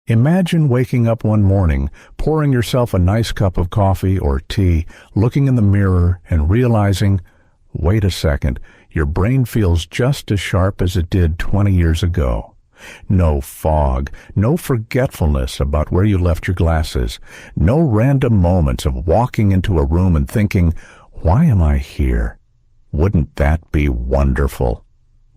Imagine waking up one morning, pouring yourself a nice cup of coffee or tea, looking in the mirror and realizing, wait a second, your brain feels just as sharp as it did 20 years ago. No fog, no forgetfulness about where you left your glasses, no random moments of walking into a room and thinking, why am I here? Wouldn't that be wonderful?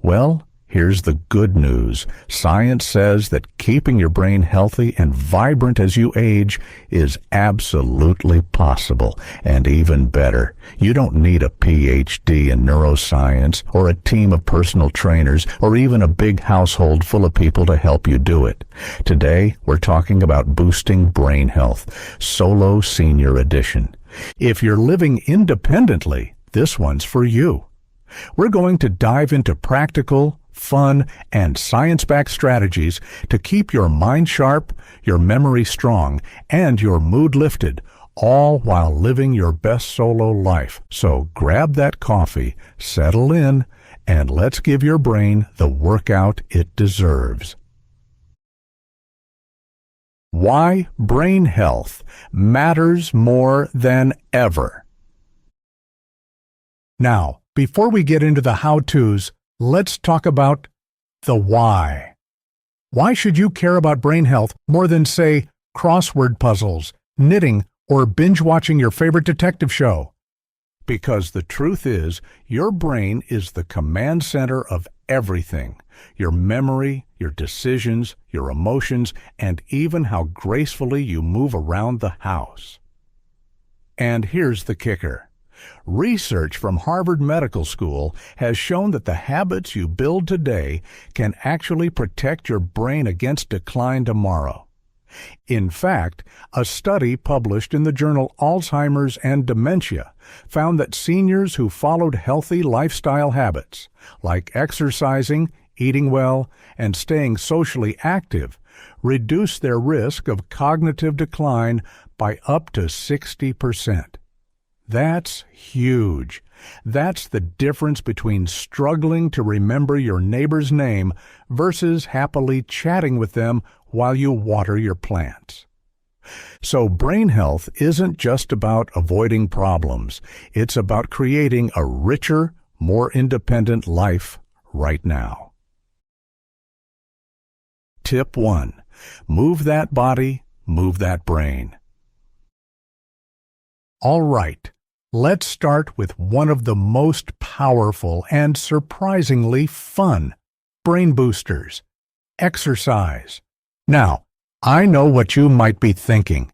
Well, here's the good news. Science says that keeping your brain healthy and vibrant as you age is absolutely possible, and even better. You don't need a PhD in neuroscience or a team of personal trainers or even a big household full of people to help you do it. Today, we're talking about boosting brain health, Solo Senior Edition. If you're living independently, this one's for you. We're going to dive into practical, fun, and science-backed strategies to keep your mind sharp, your memory strong, and your mood lifted, all while living your best solo life. So grab that coffee, settle in, and let's give your brain the workout it deserves. Why brain health matters more than ever. Now, before we get into the how-tos, let's talk about the why. Why should you care about brain health more than, say, crossword puzzles, knitting, or binge-watching your favorite detective show? Because the truth is, your brain is the command center of everything. Your memory, your decisions, your emotions, and even how gracefully you move around the house. And here's the kicker. Research from Harvard Medical School has shown that the habits you build today can actually protect your brain against decline tomorrow. In fact, a study published in the journal Alzheimer's and Dementia found that seniors who followed healthy lifestyle habits, like exercising, eating well, and staying socially active, reduced their risk of cognitive decline by up to 60%. That's huge. That's the difference between struggling to remember your neighbor's name versus happily chatting with them while you water your plants. So brain health isn't just about avoiding problems. It's about creating a richer, more independent life right now. Tip 1. Move that body, move that brain. All right. Let's start with one of the most powerful and surprisingly fun brain boosters, exercise. Now, I know what you might be thinking.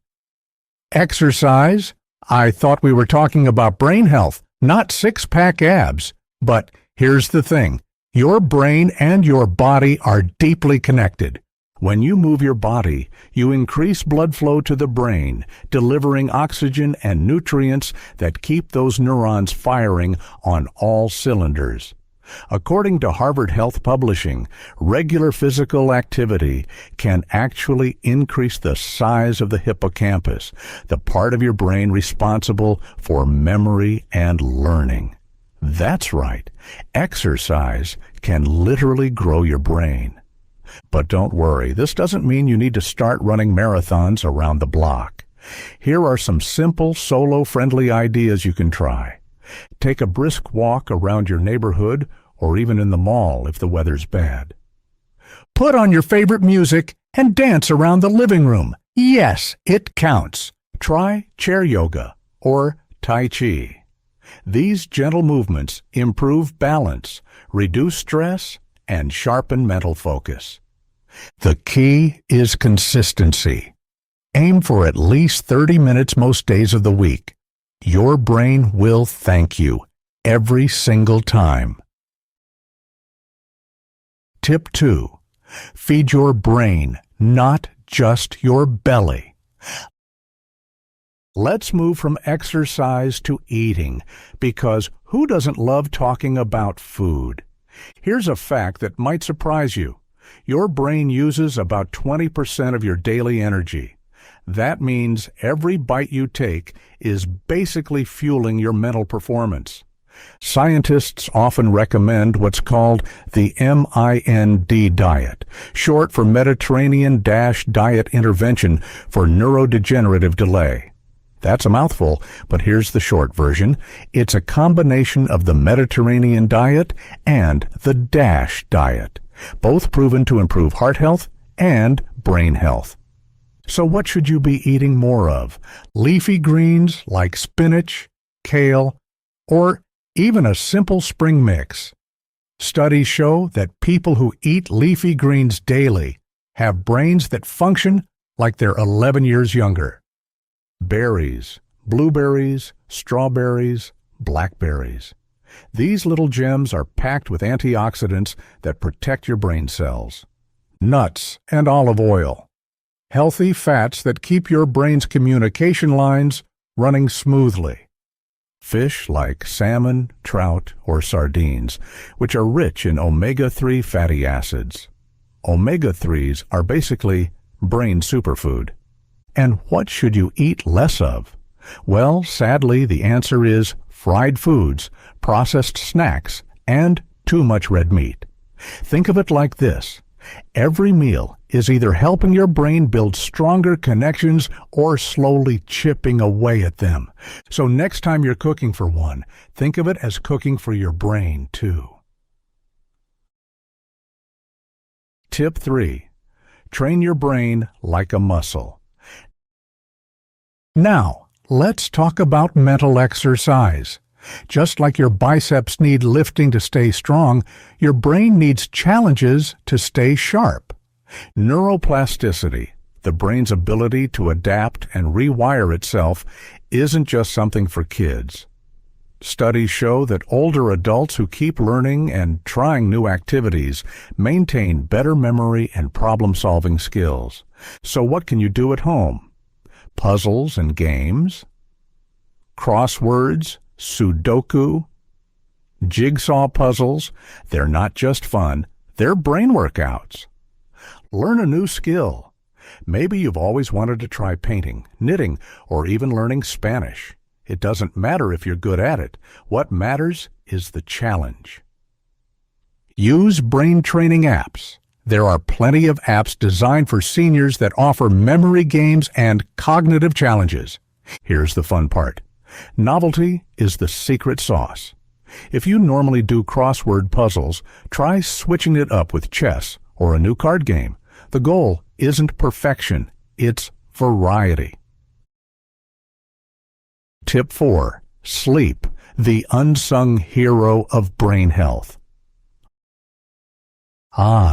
Exercise? I thought we were talking about brain health, not six-pack abs. But here's the thing. Your brain and your body are deeply connected. When you move your body, you increase blood flow to the brain, delivering oxygen and nutrients that keep those neurons firing on all cylinders. According to Harvard Health Publishing, regular physical activity can actually increase the size of the hippocampus, the part of your brain responsible for memory and learning. That's right, exercise can literally grow your brain. But don't worry, this doesn't mean you need to start running marathons around the block. Here are some simple, solo-friendly ideas you can try. Take a brisk walk around your neighborhood or even in the mall if the weather's bad. Put on your favorite music and dance around the living room. Yes, it counts. Try chair yoga or Tai Chi. These gentle movements improve balance, reduce stress, and sharpen mental focus. The key is consistency. Aim for at least 30 minutes most days of the week. Your brain will thank you every single time. Tip 2. Feed your brain, not just your belly. Let's move from exercise to eating, because who doesn't love talking about food? Here's a fact that might surprise you. Your brain uses about 20% of your daily energy. That means every bite you take is basically fueling your mental performance. Scientists often recommend what's called the MIND diet, short for Mediterranean-Diet Intervention for Neurodegenerative Delay. That's a mouthful, but here's the short version. It's a combination of the Mediterranean diet and the DASH diet, both proven to improve heart health and brain health. So what should you be eating more of? Leafy greens like spinach, kale, or even a simple spring mix. Studies show that people who eat leafy greens daily have brains that function like they're 11 years younger. Berries, blueberries, strawberries, blackberries. These little gems are packed with antioxidants that protect your brain cells. Nuts and olive oil. Healthy fats that keep your brain's communication lines running smoothly. Fish like salmon, trout, or sardines, which are rich in omega-3 fatty acids. Omega-3s are basically brain superfood. And what should you eat less of? Well, sadly, the answer is fried foods, processed snacks, and too much red meat. Think of it like this. Every meal is either helping your brain build stronger connections or slowly chipping away at them. So next time you're cooking for one, think of it as cooking for your brain too. Tip 3. Train your brain like a muscle. Now, let's talk about mental exercise. Just like your biceps need lifting to stay strong, your brain needs challenges to stay sharp. Neuroplasticity, the brain's ability to adapt and rewire itself, isn't just something for kids. Studies show that older adults who keep learning and trying new activities maintain better memory and problem-solving skills. So what can you do at home? Puzzles and games? Crosswords? Sudoku, jigsaw puzzles, they're not just fun, they're brain workouts. Learn a new skill. Maybe you've always wanted to try painting, knitting, or even learning Spanish. It doesn't matter if you're good at it. What matters is the challenge. Use brain training apps. There are plenty of apps designed for seniors that offer memory games and cognitive challenges. Here's the fun part. Novelty is the secret sauce. If you normally do crossword puzzles, try switching it up with chess or a new card game. The goal isn't perfection, it's variety. Tip 4. Sleep, the unsung hero of brain health.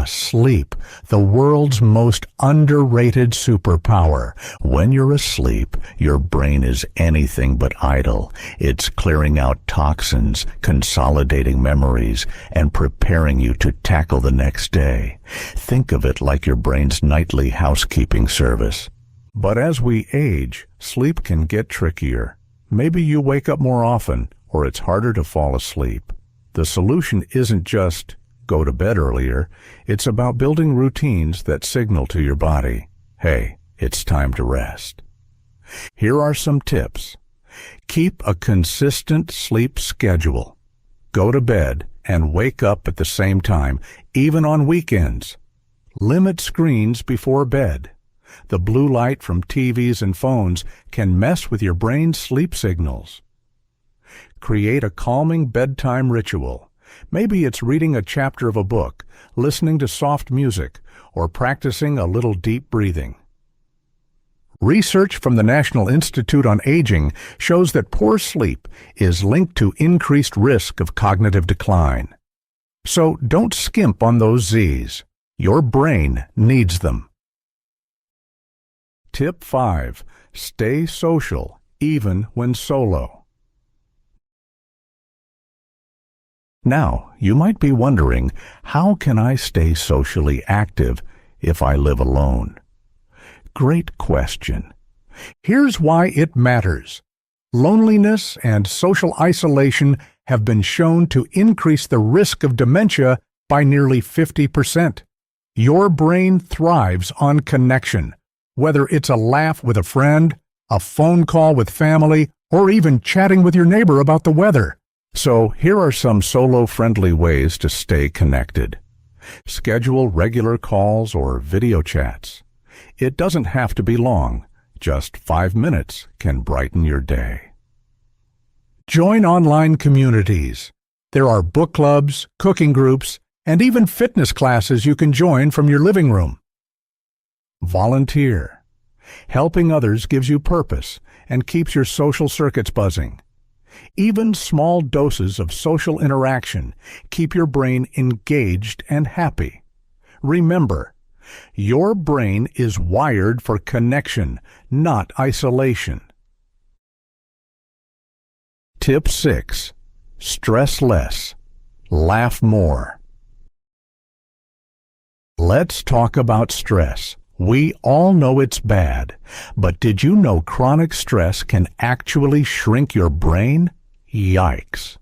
Sleep, the world's most underrated superpower. When you're asleep, your brain is anything but idle. It's clearing out toxins, consolidating memories, and preparing you to tackle the next day. Think of it like your brain's nightly housekeeping service. But as we age, sleep can get trickier. Maybe you wake up more often, or it's harder to fall asleep. The solution isn't just go to bed earlier. It's about building routines that signal to your body, hey, it's time to rest. Here are some tips. Keep a consistent sleep schedule. Go to bed and wake up at the same time, even on weekends. Limit screens before bed. The blue light from TVs and phones can mess with your brain's sleep signals. Create a calming bedtime ritual. Maybe it's reading a chapter of a book, listening to soft music, or practicing a little deep breathing. Research from the National Institute on Aging shows that poor sleep is linked to increased risk of cognitive decline. So don't skimp on those Z's. Your brain needs them. Tip 5. Stay social, even when solo. Now, you might be wondering, how can I stay socially active if I live alone? Great question. Here's why it matters. Loneliness and social isolation have been shown to increase the risk of dementia by nearly 50%. Your brain thrives on connection, whether it's a laugh with a friend, a phone call with family, or even chatting with your neighbor about the weather. So here are some solo-friendly ways to stay connected. Schedule regular calls or video chats. It doesn't have to be long. Just 5 minutes can brighten your day. Join online communities. There are book clubs, cooking groups, and even fitness classes you can join from your living room. Volunteer. Helping others gives you purpose and keeps your social circuits buzzing. Even small doses of social interaction keep your brain engaged and happy. Remember, your brain is wired for connection, not isolation. Tip 6. Stress less. Laugh more. Let's talk about stress. We all know it's bad, but did you know chronic stress can actually shrink your brain? Yikes.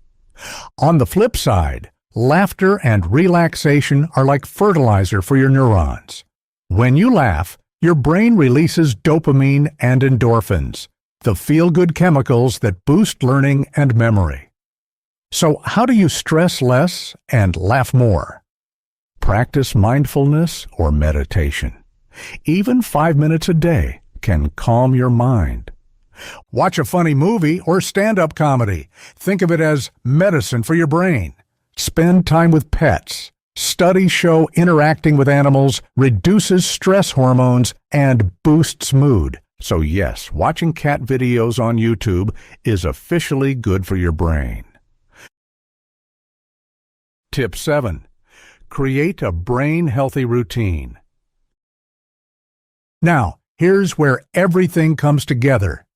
On the flip side, laughter and relaxation are like fertilizer for your neurons. When you laugh, your brain releases dopamine and endorphins, the feel-good chemicals that boost learning and memory. So how do you stress less and laugh more? Practice mindfulness or meditation. Even 5 minutes a day can calm your mind. Watch a funny movie or stand-up comedy. Think of it as medicine for your brain. Spend time with pets. Studies show interacting with animals reduces stress hormones and boosts mood. So yes, watching cat videos on YouTube is officially good for your brain. Tip 7. Create a brain-healthy routine. Now, here's where everything comes together.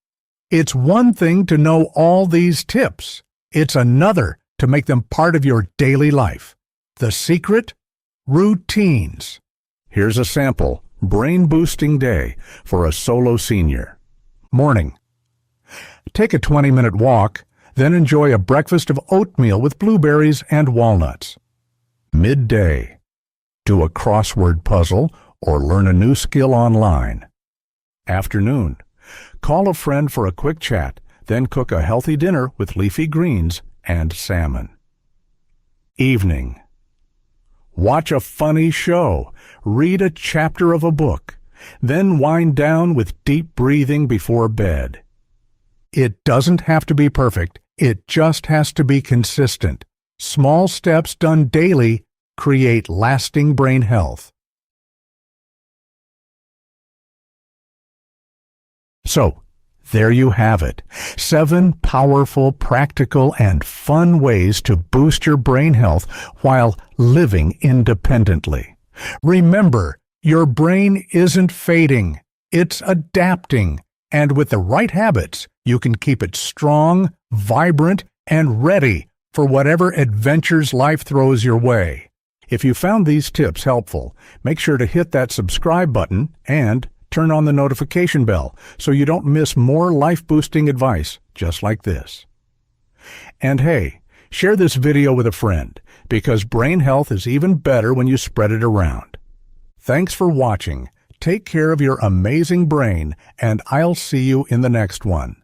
It's one thing to know all these tips. It's another to make them part of your daily life. The secret? Routines. Here's a sample brain-boosting day for a solo senior. Morning. Take a 20-minute walk, then enjoy a breakfast of oatmeal with blueberries and walnuts. Midday. Do a crossword puzzle or learn a new skill online. Afternoon. Call a friend for a quick chat, then cook a healthy dinner with leafy greens and salmon. Evening. Watch a funny show, read a chapter of a book, then wind down with deep breathing before bed. It doesn't have to be perfect, it just has to be consistent. Small steps done daily create lasting brain health. So, there you have it. 7 powerful, practical, and fun ways to boost your brain health while living independently. Remember, your brain isn't fading, it's adapting. And with the right habits, you can keep it strong, vibrant, and ready for whatever adventures life throws your way. If you found these tips helpful, make sure to hit that subscribe button and turn on the notification bell so you don't miss more life-boosting advice just like this. And hey, share this video with a friend because brain health is even better when you spread it around. Thanks for watching. Take care of your amazing brain, and I'll see you in the next one.